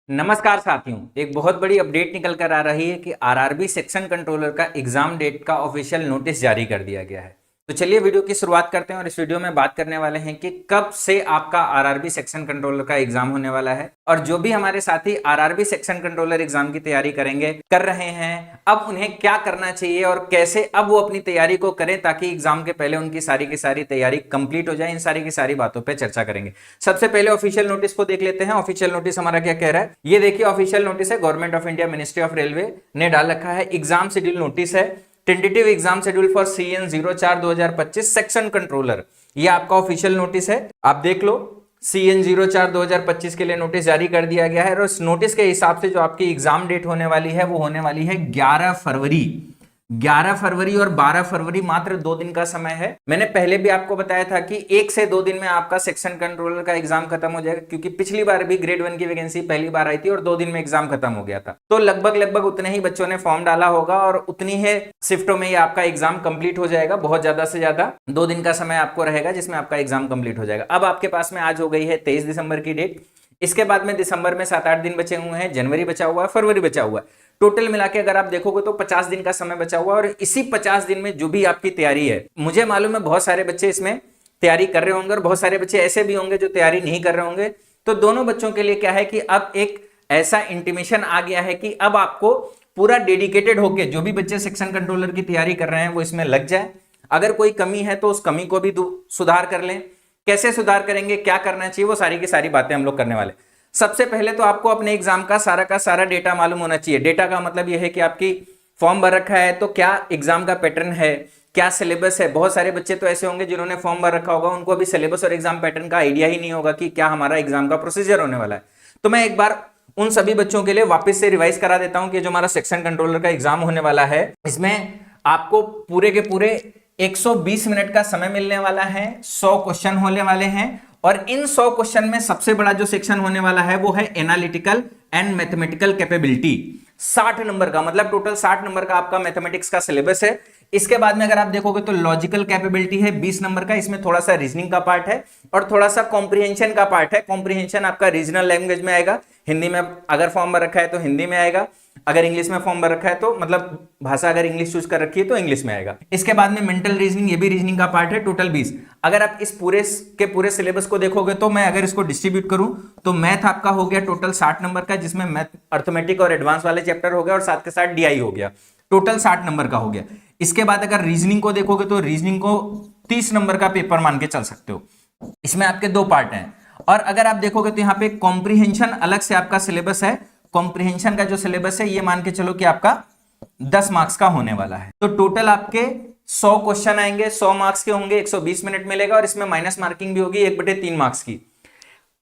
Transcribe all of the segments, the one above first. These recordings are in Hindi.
नमस्कार साथियों, एक बहुत बड़ी अपडेट निकल कर आ रही है कि आरआरबी सेक्शन कंट्रोलर का एग्जाम डेट का ऑफिशियल नोटिस जारी कर दिया गया है। तो चलिए वीडियो की शुरुआत करते हैं और इस वीडियो में बात करने वाले हैं कि कब से आपका आरआरबी सेक्शन कंट्रोलर का एग्जाम होने वाला है और जो भी हमारे साथी आरआरबी सेक्शन कंट्रोलर एग्जाम की तैयारी कर रहे हैं, अब उन्हें क्या करना चाहिए और कैसे अब वो अपनी तैयारी को करें ताकि एग्जाम के पहले उनकी सारी की सारी तैयारी कंप्लीट हो जाए। इन सारी की सारी बातों पर चर्चा करेंगे। सबसे पहले ऑफिशियल नोटिस को देख लेते हैं। ऑफिशियल नोटिस हमारा क्या कह रहा है, ये देखिए ऑफिशियल नोटिस है। Government of India, ministry of railway ने डाल रखा है। एग्जाम शेड्यूल नोटिस है, tentative exam schedule for CN 04-2025 section controller. ये आपका ऑफिशियल नोटिस है, आप देख लो। CN 04-2025 के लिए नोटिस जारी कर दिया गया है और इस नोटिस के हिसाब से जो आपकी एग्जाम डेट होने वाली है वो होने वाली है 11 फरवरी। 11 फरवरी और 12 फरवरी, मात्र 2 दिन का समय है। मैंने पहले भी आपको बताया था कि 1 से 2 दिन में आपका सेक्शन कंट्रोलर का एग्जाम खत्म हो जाएगा, क्योंकि पिछली बार भी ग्रेड 1 की वैकेंसी पहली बार आई थी और 2 दिन में एग्जाम खत्म हो गया था। तो लगभग उतने ही बच्चों ने फॉर्म डाला होगा और उतनी ही शिफ्टों में ये आपका एग्जाम कंप्लीट हो जाएगा। बहुत ज्यादा से ज्यादा 2 दिन का समय आपको रहेगा जिसमें आपका एग्जाम कंप्लीट हो जाएगा। अब आपके पास में आज हो गई है 23 दिसंबर की डेट। इसके बाद में दिसंबर में 7-8 दिन बचे हुए हैं, जनवरी बचा हुआ है, फरवरी बचा हुआ है। टोटल मिला के अगर आप देखोगे तो 50 दिन का समय बचा हुआ है और इसी 50 दिन में जो भी आपकी तैयारी है, मुझे मालूम है बहुत सारे बच्चे इसमें तैयारी कर रहे होंगे और बहुत सारे बच्चे ऐसे भी होंगे जो तैयारी नहीं कर रहे होंगे। तो दोनों बच्चों के लिए क्या है कि अब एक ऐसा इंटीमेशन आ गया है कि अब आपको पूरा डेडिकेटेड होके जो भी बच्चे सेक्शन कंट्रोलर की तैयारी कर रहे हैं वो इसमें लग जाए। अगर कोई कमी है तो उस कमी को भी सुधार कर लें। कैसे सुधार करेंगे, क्या करना चाहिए, वो सारी की सारी बातें हम लोग करने वाले। सबसे पहले तो आपको अपने एग्जाम का सारा डेटा मालूम होना चाहिए। डेटा का मतलब यह है कि आपकी फॉर्म भर रखा है तो क्या एग्जाम का पैटर्न है, क्या सिलेबस है। बहुत सारे बच्चे तो ऐसे होंगे जिन्होंने फॉर्म भर रखा होगा, उनको अभी सिलेबस और एग्जाम पैटर्न का आइडिया ही नहीं होगा कि क्या हमारा एग्जाम का प्रोसीजर होने वाला है। तो मैं एक बार उन सभी बच्चों के लिए वापस से रिवाइज करा देता हूं कि जो हमारा सेक्शन कंट्रोलर का एग्जाम होने वाला है, इसमें आपको पूरे के पूरे 120 मिनट का समय मिलने वाला है। 100 क्वेश्चन होने वाले हैं और इन 100 क्वेश्चन में सबसे बड़ा जो सेक्शन होने वाला है वो है analytical and mathematical capability. 60 number का, मतलब टोटल 60 नंबर का आपका मैथमेटिक्स का सिलेबस है। इसके बाद में अगर आप देखोगे तो लॉजिकल कैपेबिलिटी है 20 नंबर का। इसमें थोड़ा सा रीजनिंग का पार्ट है और थोड़ा सा कॉम्प्रिहेंशन का पार्ट है। कॉम्प्रिहेंशन आपका रीजनल लैंग्वेज में आएगा, हिंदी में अगर फॉर्म भर रखा है तो हिंदी में आएगा, अगर इंग्लिश में फॉर्म भर रखा है तो मतलब भाषा अगर इंग्लिश चूज कर रखी है तो इंग्लिश में आएगा। इसके बाद में मेंटल रीजनिंग, ये भी रीजनिंग का पार्ट है, टोटल 20। अगर आप इस पूरे के पूरे सिलेबस को देखोगे तो मैं अगर इसको डिस्ट्रीब्यूट करूं तो मैथ आपका हो गया टोटल 60 नंबर का, जिसमें मैथ, अर्थमेटिक और एडवांस वाले चैप्टर हो गया और साथ के साथ DI हो गया, टोटल 60 नंबर का हो गया। इसके बाद अगर रीजनिंग को देखोगे तो रीजनिंग को 30 नंबर का पेपर मान के चल सकते हो। इसमें आपके 2 पार्ट हैं। और अगर आप देखोगे तो यहाँ पे कॉम्प्रिहेंशन अलग से आपका सिलेबस है। कॉम्प्रिहेंशन का जो सिलेबस है ये मान के चलो कि आपका 10 मार्क्स का होने वाला है। तो टोटल आपके 100 क्वेश्चन आएंगे, 100 मार्क्स के होंगे, 120 मिनट मिलेगा और इसमें माइनस मार्किंग भी होगी 1/3 मार्क्स की।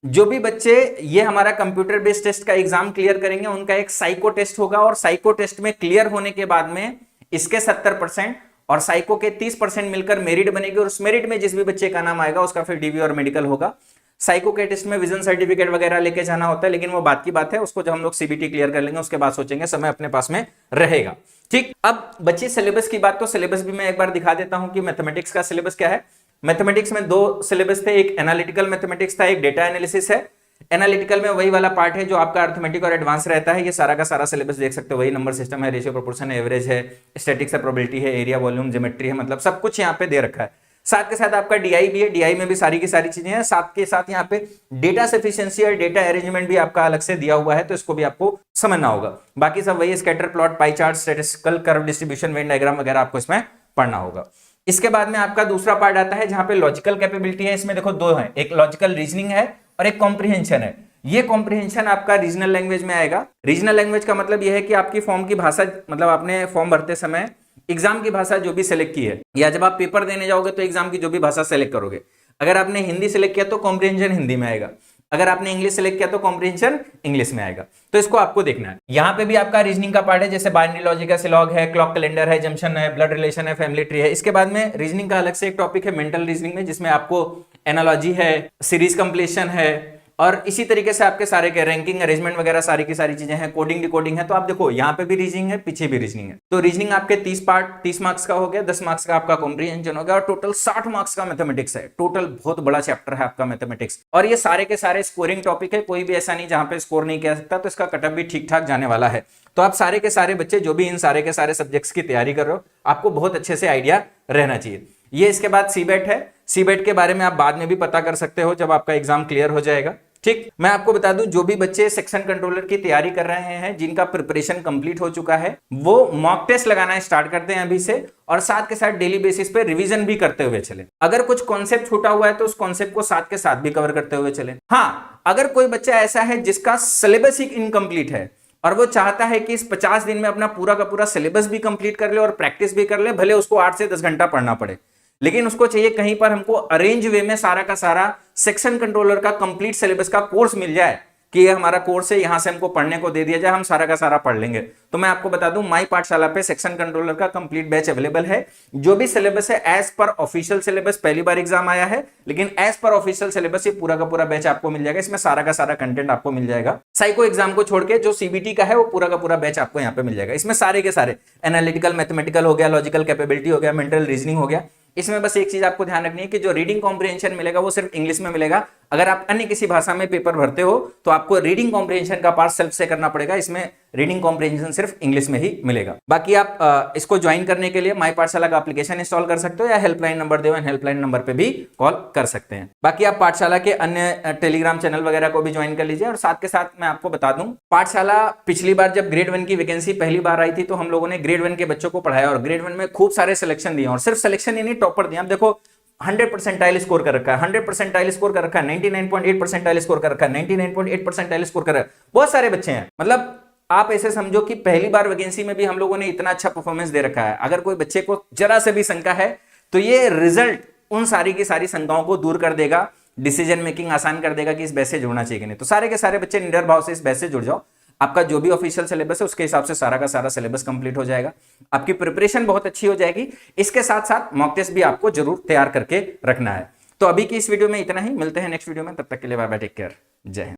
जो भी बच्चे ये हमारा कंप्यूटर बेस्ड टेस्ट का एग्जाम क्लियर करेंगे उनका एक साइको टेस्ट होगा और साइको टेस्ट में क्लियर होने के बाद में इसके 70% और साइको के 30% मिलकर मेरिट बनेगी और उस मेरिट में जिस भी बच्चे का नाम आएगा उसका फिर DV और मेडिकल होगा। साइको के टेस्ट में विजन सर्टिफिकेट वगैरह लेके जाना होता है, लेकिन वो बात की बात है, उसको जब हम लोग CBT क्लियर कर लेंगे उसके बाद सोचेंगे, समय अपने पास में रहेगा। ठीक, अब बच्चे सिलेबस की बात, तो सिलेबस भी मैं एक बार दिखा देता हूं कि मैथमेटिक्स का सिलेबस क्या है। मैथमेटिक्स में 2 सिलेबस थे, एक एनालिटिकल मैथमेटिक्स था, एक डेटा एनालिसिस है। एनालिटिकल में वही वाला पार्ट है जो आपका अर्थमेटिक और एडवांस रहता है। ये सारा का सारा सिलेबस देख सकते हो, वही नंबर सिस्टम है, रेशियो प्रोपोर्शन है, एवरेज है, स्टैटिक्स है, प्रोबेबिलिटी है, एरिया वॉल्यूम, ज्योमेट्री है, मतलब सब कुछ यहाँ पे दे रखा है। साथ के साथ आपका DI भी है, DI में भी सारी की सारी चीजें हैं। साथ के साथ यहाँ पे डेटा सफिशिएंसी और डेटा अरेंजमेंट भी आपका अलग से दिया हुआ है, तो इसको भी आपको समझना होगा। बाकी सब वही scatter plot, pie chart, statistical curve distribution, Venn diagram वगैरह आपको इसमें पढ़ना होगा। इसके बाद में आपका दूसरा पार्ट आता है जहां पे लॉजिकल कैपेबिलिटी है। इसमें देखो 2 है, एक लॉजिकल रीजनिंग है और एक कॉम्प्रिहेंशन है। ये कॉम्प्रिहेंशन आपका रीजनल लैंग्वेज में आएगा। रीजनल लैंग्वेज का मतलब यह है कि आपकी फॉर्म की भाषा, मतलब आपने फॉर्म भरते समय एग्जाम की भाषा जो भी सिलेक्ट की है, या जब आप पेपर देने जाओगे तो एग्जाम की जो भी भाषा सेलेक्ट करोगे, अगर आपने हिंदी सिलेक्ट किया तो कॉम्प्रिहेंशन हिंदी में आएगा, अगर आपने इंग्लिश सिलेक्ट किया तो कॉम्प्रिहेंशन इंग्लिश में आएगा। तो इसको आपको देखना है। यहाँ पे भी आपका रीजनिंग का पार्ट है, जैसे बाइनरी लॉजिक है, सिलॉग है, क्लॉक कैलेंडर है, जंक्शन है, ब्लड रिलेशन है, फैमिली ट्री है। इसके बाद में रीजनिंग का अलग से एक टॉपिक है मेंटल रीजनिंग में, जिसमें आपको एनालॉजी है, सीरीज कंप्लीशन है, और इसी तरीके से आपके सारे के रैंकिंग अरेंजमेंट वगैरह सारी की सारी चीजें हैं, कोडिंग डिकोडिंग है। तो आप देखो यहाँ पे भी रीजनिंग है, पीछे भी रीजनिंग है। तो रीजनिंग आपके 30 पार्ट 30 मार्क्स का हो गया, 10 मार्क्स का आपका कॉम्प्रिहेंशन हो गया और टोटल 60 मार्क्स का मैथमेटिक्स है। टोटल बहुत बड़ा चैप्टर है आपका मैथमेटिक्स और ये सारे के सारे स्कोरिंग टॉपिक है, कोई भी ऐसा नहीं जहां पे स्कोर नहीं किया सकता। तो इसका कटअप भी ठीक ठाक जाने वाला है। तो आप सारे के सारे बच्चे जो भी इन सारे के सारे सब्जेक्ट्स की तैयारी कर रहे हो, आपको बहुत अच्छे से आइडिया रहना चाहिए। ये इसके बाद सीबेट है। सीबेट के बारे में आप बाद में भी पता कर सकते हो जब आपका एग्जाम क्लियर हो जाएगा। ठीक, मैं आपको बता दूं जो भी बच्चे सेक्शन कंट्रोलर की तैयारी कर रहे हैं, जिनका प्रिपरेशन कंप्लीट हो चुका है, वो मॉक टेस्ट लगाना स्टार्ट करते हैं अभी से और साथ के साथ डेली बेसिस पे रिवीजन भी करते हुए चले। अगर कुछ कॉन्सेप्ट छूटा हुआ है तो उस कॉन्सेप्ट को साथ के साथ भी कवर करते हुए चले। हाँ, अगर कोई बच्चा ऐसा है जिसका सिलेबस ही इनकम्प्लीट है और वो चाहता है कि इस 50 दिन में अपना पूरा का पूरा सिलेबस भी कंप्लीट कर ले और प्रैक्टिस भी कर ले, भले उसको 8 से 10 घंटा पढ़ना पड़े, लेकिन उसको चाहिए कहीं पर हमको अरेंज वे में सारा का सारा सेक्शन कंट्रोलर का कंप्लीट सिलेबस का कोर्स मिल जाए कि ये हमारा कोर्स है, यहां से हमको पढ़ने को दे दिया जाए, हम सारा का सारा पढ़ लेंगे। तो मैं आपको बता दूं माई पाठशाला पे सेक्शन कंट्रोलर का कंप्लीट बैच अवेलेबल है। जो भी सिलेबस है एज पर ऑफिशियल सिलेबस, पहली बार एग्जाम आया है लेकिन एज पर ऑफिशियल सिलेबस ये पूरा का पूरा बैच आपको मिल जाएगा। इसमें सारा का सारा कंटेंट आपको मिल जाएगा। साइको एग्जाम को छोड़ के जो सीबीटी का है वो पूरा का पूरा बैच आपको यहाँ पे मिल जाएगा। इसमें सारे के सारे एनालिटिकल मैथमेटिकल हो गया, लॉजिकल कैपेबिलिटी हो गया, मेंटल रीजनिंग हो गया। इसमें बस एक चीज आपको ध्यान रखनी है कि जो रीडिंग कॉम्प्रिहेंशन मिलेगा वो सिर्फ इंग्लिश में मिलेगा। अगर आप अन्य किसी भाषा में पेपर भरते हो तो आपको रीडिंग कॉम्प्रिहेंशन का पार्ट सेल्फ से करना पड़ेगा। इसमें रीडिंग कॉम्प्रिहेंशन सिर्फ इंग्लिश में ही मिलेगा। बाकी आप इसको ज्वाइन करने के लिए माई पाठशाला का एप्लीकेशन इंस्टॉल कर सकते हो या हेल्पलाइन नंबर दे, हेल्पलाइन नंबर पे भी कॉल कर सकते हैं। बाकी आप पाठशाला के अन्य टेलीग्राम चैनल वगैरह को भी ज्वाइन कर लीजिए। और साथ के साथ मैं आपको बता दूं, पाठशाला पिछली बार जब ग्रेड 1 की वैकेंसी पहली बार आई थी तो हम लोगों ने ग्रेड 1 के बच्चों को पढ़ाया और ग्रेड 1 में खूब सारे सिलेक्शन दिए और सिर्फ सिलेक्शन ही नहीं, टॉपर दिए। आप देखो 100 परसेंटाइल स्कोर कर रखा है, 100 परसेंटाइल स्कोर कर रखा है, 99.8 परसेंटाइल स्कोर कर रखा है, 99.8 परसेंटाइल स्कोर कर रखा है। बहुत सारे बच्चे हैं। मतलब आप ऐसे समझो कि पहली बार वैकेंसी में भी हम लोगों ने इतना अच्छा परफॉर्मेंस दे रखा है। अगर कोई बच्चे को जरा से भी शंका है तो ये रिजल्ट उन सारी की सारी शंकाओं को दूर कर देगा, डिसीजन मेकिंग आसान कर देगा कि इस बैच से जुड़ना चाहिए कि नहीं। तो सारे के सारे बच्चे निडर भाव से इस बैच से जुड़ जाओ। आपका जो भी ऑफिशियल सिलेबस है उसके हिसाब से सारा का सारा सिलेबस कंप्लीट हो जाएगा। आपकी प्रिपरेशन बहुत अच्छी हो जाएगी। इसके साथ साथ मॉक टेस्ट भी आपको जरूर तैयार करके रखना है। तो अभी की इस वीडियो में इतना ही, मिलते हैं नेक्स्ट वीडियो में। तब तक के लिए बाय बाय, टेक केयर, जय हिंद।